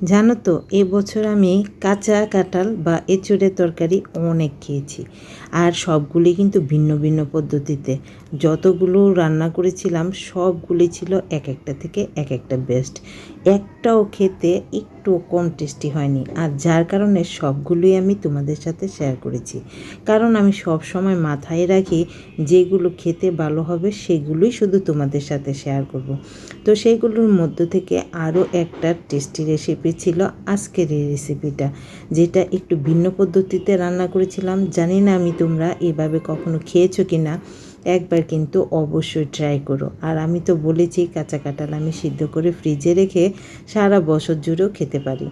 জানো তো এবছর আমি কাঁচা কাঁঠাল বা এঁচোড়ের তরকারি অনেক খেয়েছি। আর সবগুলি কিন্তু ভিন্ন ভিন্ন পদ্ধতিতে। যতগুলো রান্না করেছিলাম সবগুলি ছিল এক একটা থেকে এক একটা বেস্ট। একটাও খেতে একটু কম টেস্টি হয়নি, আর যার কারণে সবগুলোই আমি তোমাদের সাথে শেয়ার করেছি। কারণ আমি সব সময় মাথায় রাখি যেগুলো খেতে ভালো হবে সেগুলোই শুধু তোমাদের সাথে শেয়ার করব। তো সেইগুলোর মধ্য থেকে আরও একটা টেস্টি রেসিপি ছিল আজকের এই রেসিপিটা, যেটা একটু ভিন্ন পদ্ধতিতে রান্না করেছিলাম। জানি না আমি তোমরা এভাবে কখনো খেয়েছো কি না, একবার কিন্তু অবশ্যই ট্রাই করো। আর আমি তো বলেছি কাঁচা কাঁঠাল আমি সিদ্ধ করে ফ্রিজে রেখে সারা বছর জুড়েও খেতে পারি।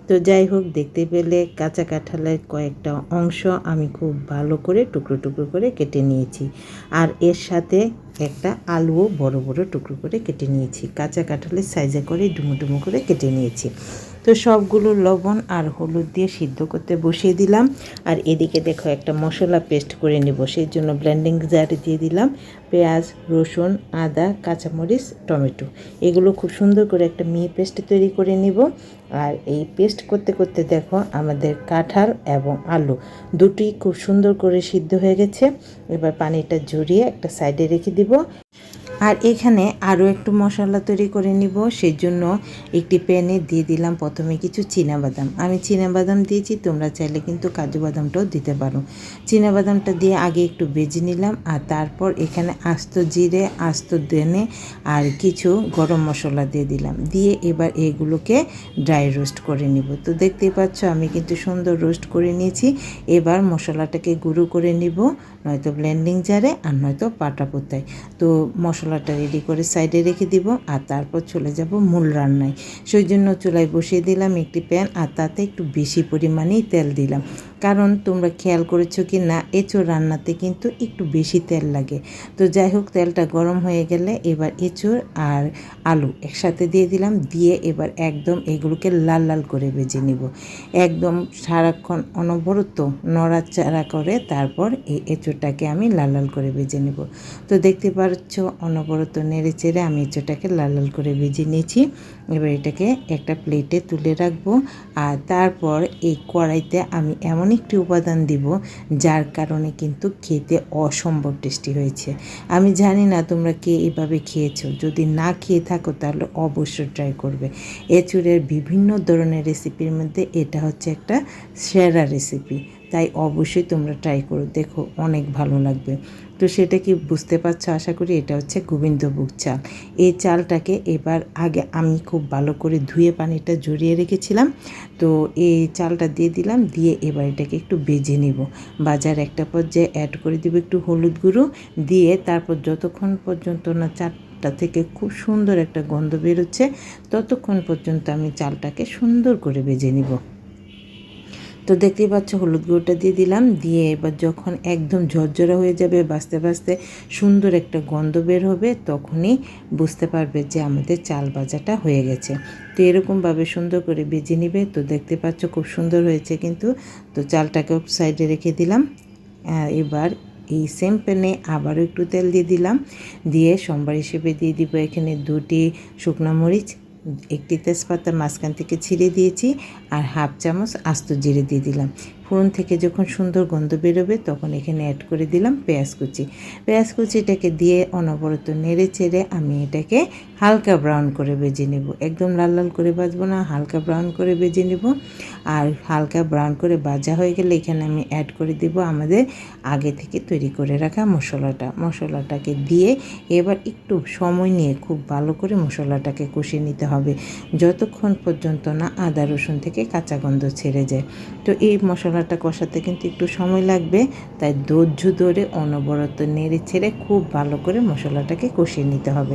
তো যাই হোক, দেখতে পেলে কাঁচা কাঁঠালের কয়েকটা অংশ আমি খুব ভালো করে টুকরো টুকরো করে কেটে নিয়েছি। আর এর সাথে একটা আলুও বড় বড় টুকরো করে কেটে নিয়েছি, কাঁচা কাঁঠালের সাইজে করে ডুমো ডুমো করে কেটে নিয়েছি। তো সবগুলো লবণ আর হলুদ দিয়ে সিদ্ধ করতে বসিয়ে দিলাম। আর এদিকে দেখো একটা মশলা পেস্ট করে নেব, সেই জন্য ব্লেন্ডিং জারে দিয়ে দিলাম পেঁয়াজ, রসুন, আদা, কাঁচামরিচ, টমেটো। এগুলো খুব সুন্দর করে একটা মিহি পেস্ট তৈরি করে নিব। আর এই পেস্ট করতে করতে দেখো আমাদের কাঁঠাল এবং আলু দুটি খুব সুন্দর করে সিদ্ধ হয়ে গেছে। এবার পানিটা ঝরিয়ে একটা সাইডে রেখে দিব। আর এখানে আরও একটু মশলা তৈরি করে নিব, সেই জন্য একটি প্যানে দিয়ে দিলাম প্রথমে কিছু চীনাবাদাম। আমি চীনাবাদাম দিয়েছি, তোমরা চাইলে কিন্তু কাজু বাদামটাও দিতে পারো। চীনাবাদামটা দিয়ে আগে একটু ভেজে নিলাম, আর তারপর এখানে আস্ত জিরে, আস্ত ধনে আর কিছু গরম মশলা দিয়ে দিলাম। দিয়ে এবার এগুলোকে ড্রাই রোস্ট করে নিব। তো দেখতেই পাচ্ছ আমি কিন্তু সুন্দর রোস্ট করে নিয়েছি। এবার মশলাটাকে গুঁড়ো করে নিব, নয়তো ব্লেন্ডিং জারে আর নয়তো পাটাপোতায়। তো মশলাটা রেডি করে সাইডে রেখে দিব, আর তারপর চলে যাব মূল রান্নায়। সেই জন্য চুলায় বসিয়ে দিলাম একটি প্যান, আর তাতে একটু বেশি পরিমাণেই তেল দিলাম। কারণ তোমরা খেয়াল করেছো কি না, এঁচোড় রান্নাতে কিন্তু একটু বেশি তেল লাগে। তো যাই হোক, তেলটা গরম হয়ে গেলে এবার এঁচোড় আর আলু একসাথে দিয়ে দিলাম। দিয়ে এবার একদম এগুলোকে লাল লাল করে ভেজে নিব। একদম সারাক্ষণ অনবরত নড়াচড়া করে তারপর এই এঁচোড়টাকে আমি লাল লাল করে ভেজে নেব। তো দেখতে পাচ্ছ অনবরত নেড়ে চেড়ে আমি এঁচোড়টাকে লাল লাল করে ভেজে নিয়েছি। এবার এটাকে একটা প্লেটে তুলে রাখবো। আর তারপর এই কড়াইতে আমি এমন একটি উপাদান দিব যার কারণে কিন্তু খেতে অসম্ভব টেস্টি হয়েছে। আমি জানি না তোমরা কে এভাবে খেয়েছো, যদি না খেয়ে থাকো তাহলে অবশ্যই ট্রাই করবে। এঁচোড়ের বিভিন্ন ধরনের রেসিপির মধ্যে এটা হচ্ছে একটা সেরা রেসিপি, তাই অবশ্যই তোমরা ট্রাই করো, দেখো অনেক ভালো লাগবে। তো সেটা কি বুঝতে পারছো আশা করি। এটা হচ্ছে গোবিন্দভোগ চাল। এই চালটাকে এবার আগে আমি খুব ভালো করে ধুয়ে পানিটা ঝরিয়ে রেখেছিলাম। তো এই চালটা দিয়ে দিলাম, দিয়ে এবার এটাকে একটু ভেজে নিব। বাজার একটা পর্যায়ে অ্যাড করে দিব একটু হলুদ গুঁড়ো, দিয়ে তারপর যতক্ষণ পর্যন্ত না চালটা থেকে খুব সুন্দর একটা গন্ধ বেরোচ্ছে ততক্ষণ পর্যন্ত আমি চালটাকে সুন্দর করে ভেজে নিব। তো দেখতেই পাচ্ছ হলুদ গুঁড়োটা দিয়ে দিলাম। দিয়ে এবার যখন একদম ঝরঝরা হয়ে যাবে, বাস্তে বাস্তে সুন্দর একটা গন্ধ বের হবে, তখনই বুঝতে পারবে যে আমাদের চাল ভাজাটা হয়ে গেছে। তো এরকমভাবে সুন্দর করে ভেজে নিবে। তো দেখতে পাচ্ছ খুব সুন্দর হয়েছে কিন্তু। তো চালটাকেও সাইডে রেখে দিলাম। এবার এই সেম প্যানে আবারও একটু তেল দিয়ে দিলাম। দিয়ে সম্বার হিসেবে দিয়ে দিব এখানে 2টি শুকনো মরিচ, একটি তেজপাতা মাঝখান থেকে ছিঁড়ে দিয়েছি, আর হাফ চামচ আস্ত জিরে দিয়ে দিলাম। ফোড়ন থেকে যখন সুন্দর গন্ধ বেরোবে তখন এখানে অ্যাড করে দিলাম পেঁয়াজ কুচি। পেঁয়াজ কুচিটাকে দিয়ে অনবরত নেড়ে চেড়ে আমি এটাকে হালকা ব্রাউন করে ভেজে নেব। একদম লাল লাল করে ভাজবো না, হালকা ব্রাউন করে ভেজে নেব। আর হালকা ব্রাউন করে ভাজা হয়ে গেলে এখানে আমি অ্যাড করে দেব আমাদের আগে থেকে তৈরি করে রাখা মশলাটাকে দিয়ে এবার একটু সময় নিয়ে খুব ভালো করে মশলাটাকে কষিয়ে নিতে হবে, যতক্ষণ পর্যন্ত না আদা রসুন থেকে কাঁচা গন্ধ ছেড়ে যায়। তো এই মশলাটা কষাতে কিন্তু একটু সময় লাগবে, তাই ধৈর্য ধরে অনবরত নেড়ে ছেড়ে খুব ভালো করে মশলাটাকে কষিয়ে নিতে হবে।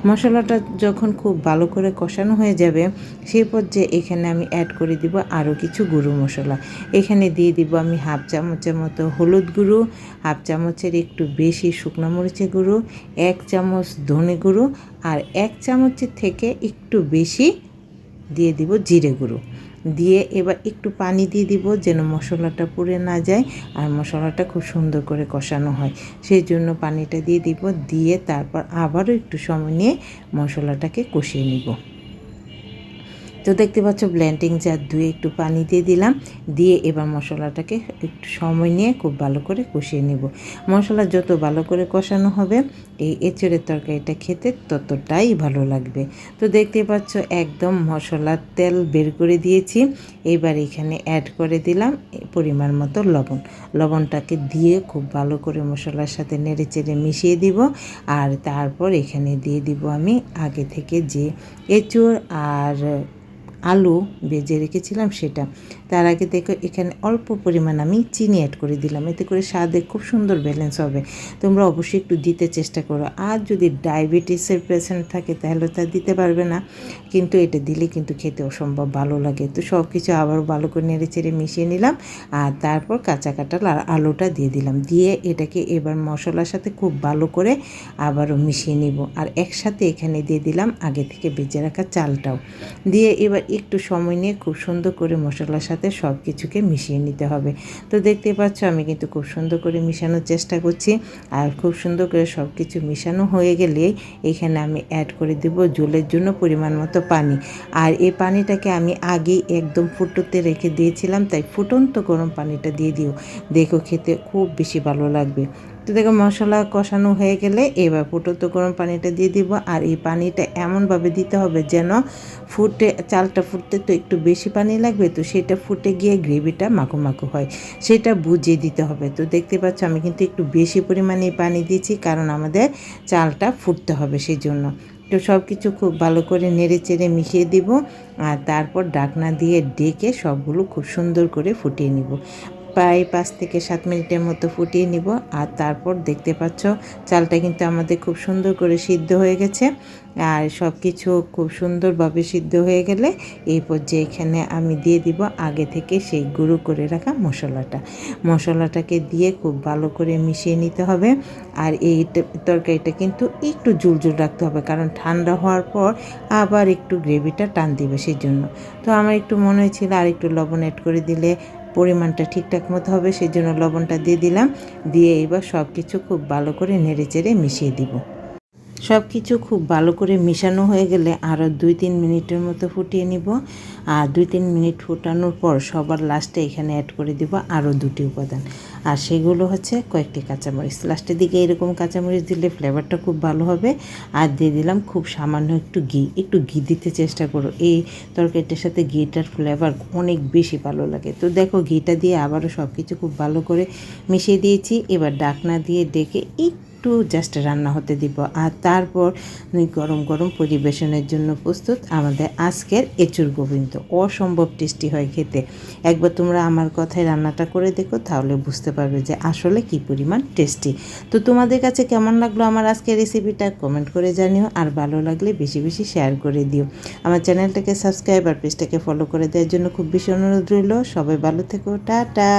মশলাটা যখন খুব ভালো করে কষানো হয়ে যাবে সেই পর্যায়ে এখানে আমি অ্যাড করে দিব আরও কিছু গুঁড়ো মশলা। এখানে দিয়ে দিব আমি হাফ চামচের মতো হলুদ গুঁড়ো, হাফ চামচের একটু বেশি শুকনো মরিচের গুঁড়ো, 1 চামচ ধনে গুঁড়ো, আর 1 চামচের থেকে একটু বেশি দিয়ে দিব জিরে গুঁড়ো। দিয়ে এবার একটু পানি দিয়ে দিব যেন মশলাটা পুড়ে না যায় আর মশলাটা খুব সুন্দর করে কষানো হয়, সেই জন্য পানিটা দিয়ে দিব। দিয়ে তারপর আবারও একটু সময় নিয়ে মশলাটাকে কষিয়ে নিব। তো দেখতে পাচ্ছ ব্লেন্ডিং জার ধুয়ে একটু পানি দিয়ে দিলাম, দিয়ে এবার মশলাটাকে একটু সময় নিয়ে খুব ভালো করে কষিয়ে নেব। মশলা যত ভালো করে কষানো হবে এই এঁচড়ের তরকারিটা খেতে ততটাই ভালো লাগবে। তো দেখতে পাচ্ছ একদম মশলার তেল বের করে দিয়েছি। এবার এখানে অ্যাড করে দিলাম পরিমাণ মতো লবণটাকে দিয়ে খুব ভালো করে মশলার সাথে নেড়ে চেড়ে মিশিয়ে দিব। আর তারপর এখানে দিয়ে দিব আমি আগে থেকে যে এঁচড় আর আলু ভেজে রেখেছিলাম সেটা। তার আগে দেখো এখানে অল্প পরিমাণ আমি চিনি অ্যাড করে দিলাম, এতে করে স্বাদে খুব সুন্দর ব্যালেন্স হবে। তোমরা অবশ্যই একটু দিতে চেষ্টা করো। আর যদি ডায়াবেটিসের পেশেন্ট থাকে তাহলে তা দিতে পারবে না, কিন্তু এটা দিলে কিন্তু খেতে অসম্ভব ভালো লাগে। তো সব কিছু আবার ভালো করে নেড়ে চেড়ে মিশিয়ে নিলাম। আর তারপর কাঁচা কাঁঠাল আর আলুটা দিয়ে দিলাম, দিয়ে এটাকে এবার মশলার সাথে খুব ভালো করে আবারও মিশিয়ে নিব। আর একসাথে এখানে দিয়ে দিলাম আগে থেকে ভেজে রাখা চালটাও দিয়ে এবার একটু সময় নিয়ে খুব সুন্দর করে মশলার সাথে সব কিছুকে মিশিয়ে নিতে হবে। তো দেখতে পাচ্ছ আমি কিন্তু খুব সুন্দর করে মিশানোর চেষ্টা করছি। আর খুব সুন্দর করে সব কিছু মিশানো হয়ে গেলে এখানে আমি অ্যাড করে দেব ঝোলের জন্য পরিমাণ মতো পানি। আর এই পানিটাকে আমি আগেই একদম ফুটতে রেখে দিয়েছিলাম, তাই ফুটন্ত গরম পানিটা দিয়ে দিও, দেখো খেতে খুব বেশি ভালো লাগবে। তো দেখো মশলা কষানো হয়ে গেলে এবার ফুটন্ত গরম পানিটা দিয়ে দিব। আর এই পানিটা এমনভাবে দিতে হবে যেন চালটা ফুটতে তো একটু বেশি পানি লাগবে, তো সেটা ফুটে গিয়ে গ্রেভিটা মাখো মাখো হয়, সেটা বুঝিয়ে দিতে হবে। তো দেখতে পাচ্ছ আমি কিন্তু একটু বেশি পরিমাণে পানি দিয়েছি, কারণ আমাদের চালটা ফুটতে হবে সেই জন্য। তো সব কিছু খুব ভালো করে নেড়ে চেড়ে মিশিয়ে দিব। আর তারপর ঢাকনা দিয়ে ডেকে সবগুলো খুব সুন্দর করে ফুটিয়ে নিব। প্রায় 5 থেকে 7 মিনিটের মতো ফুটিয়ে নিব। আর তারপর দেখতে পাচ্ছ চালটা কিন্তু আমাদের খুব সুন্দর করে সিদ্ধ হয়ে গেছে। আর সব কিছু খুব সুন্দরভাবে সিদ্ধ হয়ে গেলে এই পর্যায়ে এখানে আমি দিয়ে দিব আগে থেকে সেই গুঁড়ো করে রাখা মশলাটাকে দিয়ে খুব ভালো করে মিশিয়ে নিতে হবে। আর এই তরকারিটা কিন্তু একটু ঝুলঝুল রাখতে হবে, কারণ ঠান্ডা হওয়ার পর আবার একটু গ্রেভিটা টান দিবে সেই জন্য। তো আমার একটু মনে হয়েছিল আর একটু লবণ অ্যাড করে দিলে পরিমাণটা ঠিকঠাক মতো হবে, সেই জন্য লবণটা দিয়ে দিলাম। দিয়ে এবার সব কিছু খুব ভালো করে নেড়ে চেড়ে মিশিয়ে দিব। সব কিছু খুব ভালো করে মিশানো হয়ে গেলে আরও 2-3 মিনিটের মতো ফুটিয়ে নিব। আর 2-3 মিনিট ফুটানোর পর সবার লাস্টে এখানে অ্যাড করে দিব আরও 2টি উপাদান, আর সেগুলো হচ্ছে কয়েকটি কাঁচামরিচ। লাস্টের দিকে এরকম কাঁচামরিচ দিলে ফ্লেভারটা খুব ভালো হবে। আর দিয়ে দিলাম খুব সামান্য একটু ঘি দিতে চেষ্টা করো, এই তরকারিটার সাথে ঘিটার ফ্লেভার অনেক বেশি ভালো লাগে। তো দেখো ঘিটা দিয়ে আবারও সব কিছু খুব ভালো করে মিশিয়ে দিয়েছি। এবার ঢাকনা দিয়ে ডেকে একটু জাস্ট রান্না হতে দিব। আর তারপর গরম গরম পরিবেশনের জন্য প্রস্তুত আমাদের আজকের এঁচুড় গোবিন্দ। অসম্ভব টেস্টি হয় খেতে। একবার তোমরা আমার কথায় রান্নাটা করে দেখো, তাহলে বুঝতে পারবে যে আসলে কি পরিমাণ টেস্টি। তো তোমাদের কাছে কেমন লাগলো আমার আজকের রেসিপিটা কমেন্ট করে জানিও। আর ভালো লাগলে বেশি বেশি শেয়ার করে দিও। আমার চ্যানেলটাকে সাবস্ক্রাইব আর পেজটাকে ফলো করে দেওয়ার জন্য খুব বেশি অনুরোধ রইল। সবাই ভালো থেকো, টাটা।